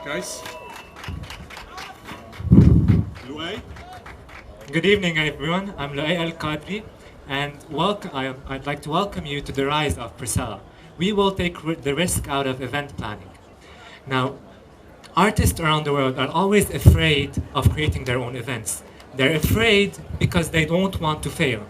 Guys. Luay. Good evening, everyone. I'm Luay Al-Qadri, and I'd like to welcome you to the rise of Presella. We will take the risk out of event planning. Now, artists around the world are always afraid of creating their own events. They're afraid because they don't want to fail.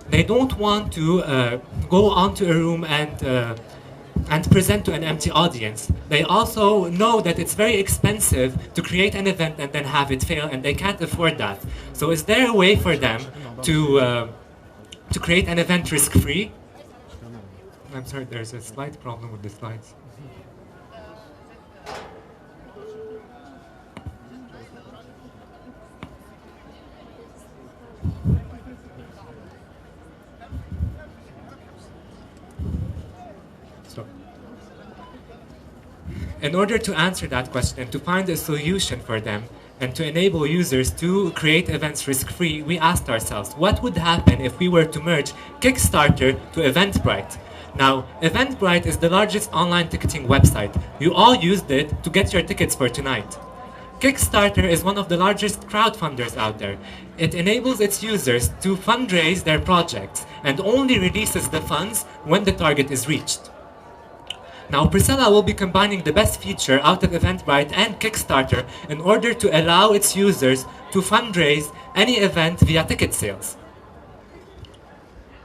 They don't want to go onto a room and present to an empty audience. They also know that it's very expensive to create an event and then have it fail, and they can't afford that. So is there a way for them to create an event risk-free? I'm sorry, there's a slight problem with the slides. In order to answer that question and to find a solution for them and to enable users to create events risk-free, we asked ourselves, what would happen if we were to merge Kickstarter to Eventbrite? Now, Eventbrite is the largest online ticketing website. You all used it to get your tickets for tonight. Kickstarter is one of the largest crowdfunders out there. It enables its users to fundraise their projects and only releases the funds when the target is reached. Now, Presella will be combining the best feature out of Eventbrite and Kickstarter in order to allow its users to fundraise any event via ticket sales.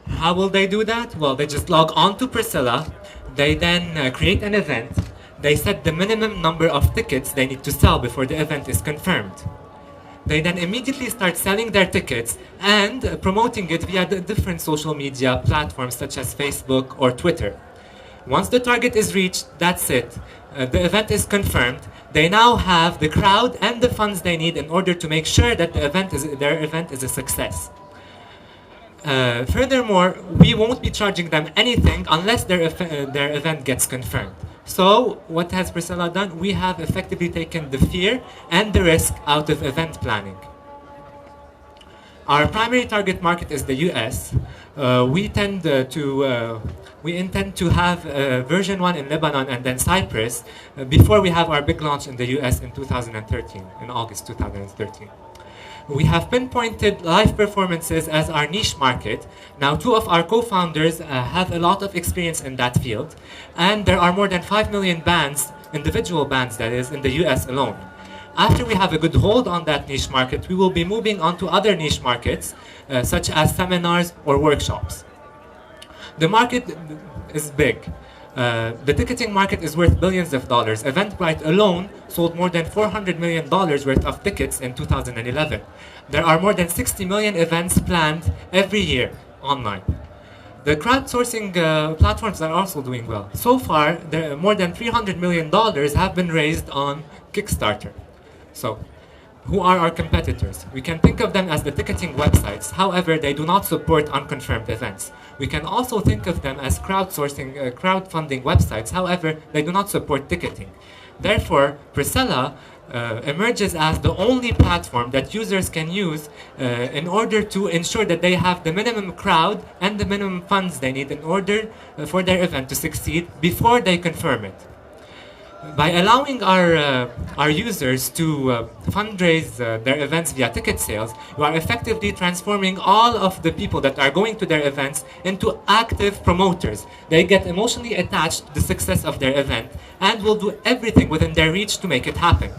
How will they do that? Well, they just log on to Presella, they then create an event, they set the minimum number of tickets they need to sell before the event is confirmed. They then immediately start selling their tickets and promoting it via the different social media platforms such as Facebook or Twitter. Once the target is reached, that's it. The event is confirmed. They now have the crowd and the funds they need in order to make sure that their event is a success. Furthermore, we won't be charging them anything unless their event gets confirmed. So, what has Presella done? We have effectively taken the fear and the risk out of event planning. Our primary target market is the US. We intend to have version 1 in Lebanon and then Cyprus before we have our big launch in the US in 2013, in August 2013. We have pinpointed live performances as our niche market. Now, two of our co-founders have a lot of experience in that field, and there are more than 5 million bands, individual bands that is, in the US alone. After we have a good hold on that niche market, we will be moving on to other niche markets, such as seminars or workshops. The market is big. The ticketing market is worth billions of dollars. Eventbrite alone sold more than $400 million worth of tickets in 2011. There are more than 60 million events planned every year online. The crowdsourcing platforms are also doing well. So far, more than $300 million have been raised on Kickstarter. So, who are our competitors? We can think of them as the ticketing websites. However, they do not support unconfirmed events. We can also think of them as crowdfunding websites. However, they do not support ticketing. Therefore, Presella emerges as the only platform that users can use in order to ensure that they have the minimum crowd and the minimum funds they need in order for their event to succeed before they confirm it. By allowing our users to fundraise their events via ticket sales, we are effectively transforming all of the people that are going to their events into active promoters. They get emotionally attached to the success of their event and will do everything within their reach to make it happen.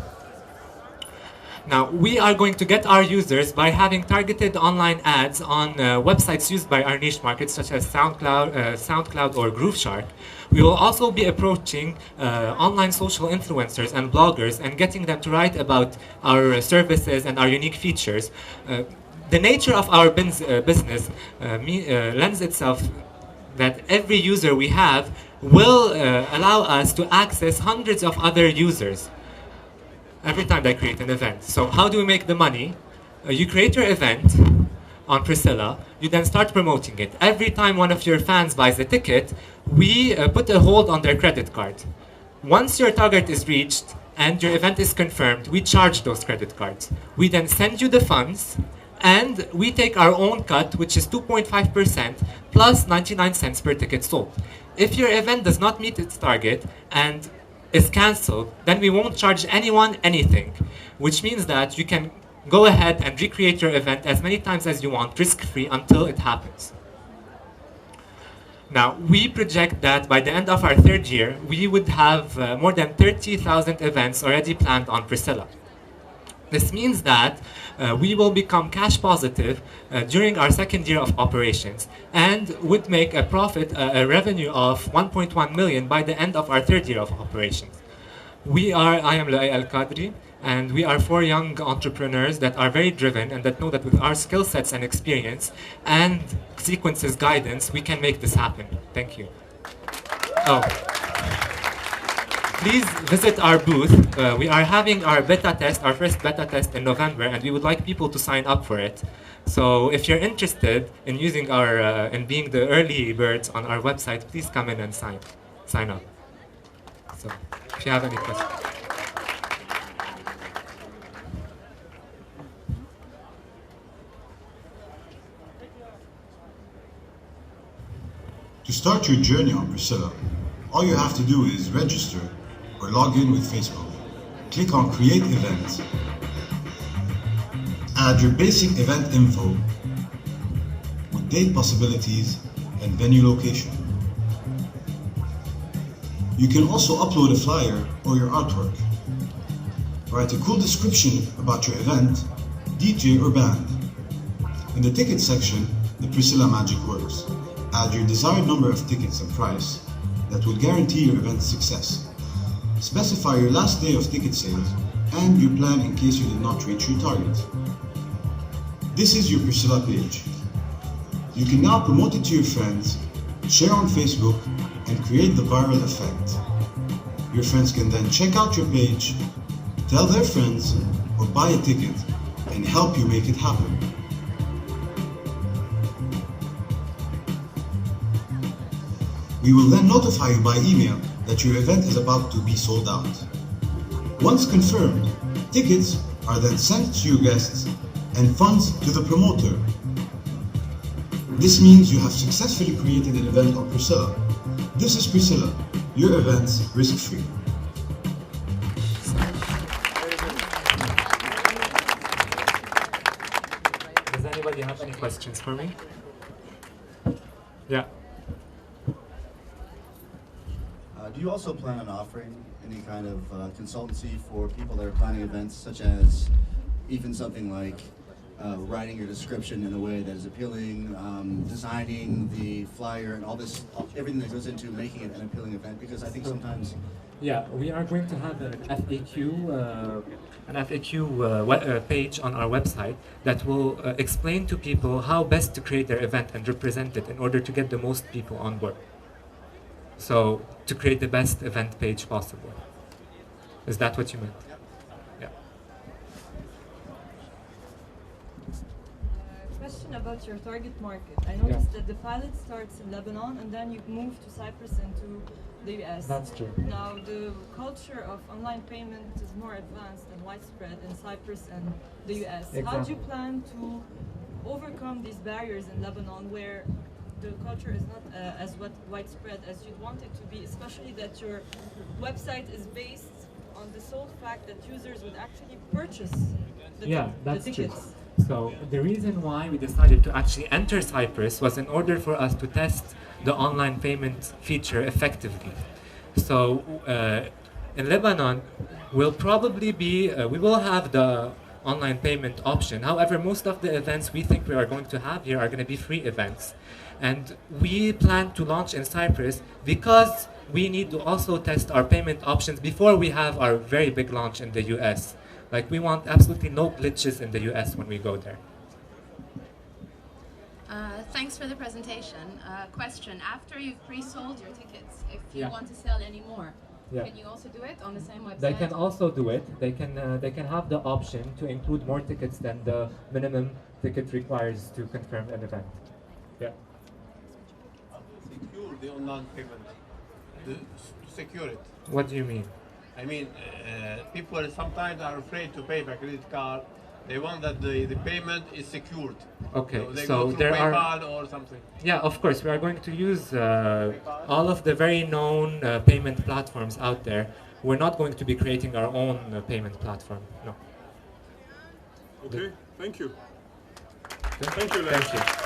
Now, we are going to get our users by having targeted online ads on websites used by our niche markets, such as SoundCloud or Grooveshark. We will also be approaching online social influencers and bloggers and getting them to write about our services and our unique features. The nature of our business lends itself that every user we have will allow us to access hundreds of other users every time they create an event. So how do we make the money? You create your event on Presella, you then start promoting it. Every time one of your fans buys a ticket, we put a hold on their credit card. Once your target is reached and your event is confirmed, we charge those credit cards. We then send you the funds, and we take our own cut, which is 2.5% plus 99 cents per ticket sold. If your event does not meet its target and is cancelled, then we won't charge anyone anything, which means that you can go ahead and recreate your event as many times as you want, risk-free, until it happens. Now, we project that by the end of our third year, we would have more than 30,000 events already planned on Presella. This means that we will become cash positive during our second year of operations and would make a profit, a revenue of 1.1 million by the end of our third year of operations. I am Luay Al Qadri, and we are 4 young entrepreneurs that are very driven and that know that with our skill sets and experience and Sequence's guidance, we can make this happen. Thank you. Oh. Please visit our booth. We are having our beta test, our first beta test in November, and we would like people to sign up for it. So if you're interested in using our, in being the early birds on our website, please come in and sign up. So if you have any questions. To start your journey on Presella, all you have to do is register or log in with Facebook. Click on Create Event. Add your basic event info with date possibilities and venue location. You can also upload a flyer or your artwork. Write a cool description about your event, DJ or band. In the ticket section, the Presella magic works. Add your desired number of tickets and price that will guarantee your event's success. Specify your last day of ticket sales and your plan in case you did not reach your target. This is your Presella page. You can now promote it to your friends, share on Facebook, and create the viral effect. Your friends can then check out your page, tell their friends, or buy a ticket and help you make it happen. We will then notify you by email that your event is about to be sold out. Once confirmed, tickets are then sent to your guests and funds to the promoter. This means you have successfully created an event on Presella. This is Presella, your events risk-free. Does anybody have any questions for me? Yeah. Do you also plan on offering any kind of consultancy for people that are planning events, such as even something like writing your description in a way that is appealing, designing the flyer, and all this, everything that goes into making it an appealing event? Because I think sometimes... Yeah, we are going to have an FAQ page on our website that will explain to people how best to create their event and represent it in order to get the most people on board. So, to create the best event page possible. Is that what you meant? Yeah. Question about your target market. I noticed that the pilot starts in Lebanon and then you move to Cyprus and to the US. That's true. Now, the culture of online payment is more advanced and widespread in Cyprus and the US. Exactly. How do you plan to overcome these barriers in Lebanon where the culture is not as widespread as you'd want it to be, especially that your website is based on the sole fact that users would actually purchase the tickets? True. So the reason why we decided to actually enter Cyprus was in order for us to test the online payment feature effectively. So in Lebanon, we'll probably be, we will have the online payment option. However, most of the events we think we are going to have here are going to be free events. And we plan to launch in Cyprus because we need to also test our payment options before we have our very big launch in the US. Like, we want absolutely no glitches in the US when we go there. Thanks for the presentation. Question, after you've pre-sold your tickets, if you want to sell any more, can you also do it on the same website? They can also do it. They can have the option to include more tickets than the minimum ticket requires to confirm an event. Yeah. Secure the online payment. To secure it. What do you mean? I mean, people sometimes are afraid to pay by credit card. They want that the payment is secured. Okay, they so go through there PayPal are... or something. Yeah, of course, we are going to use all of the very known payment platforms out there. we're not going to be creating our own payment platform. No. Okay, thank you. Thank you.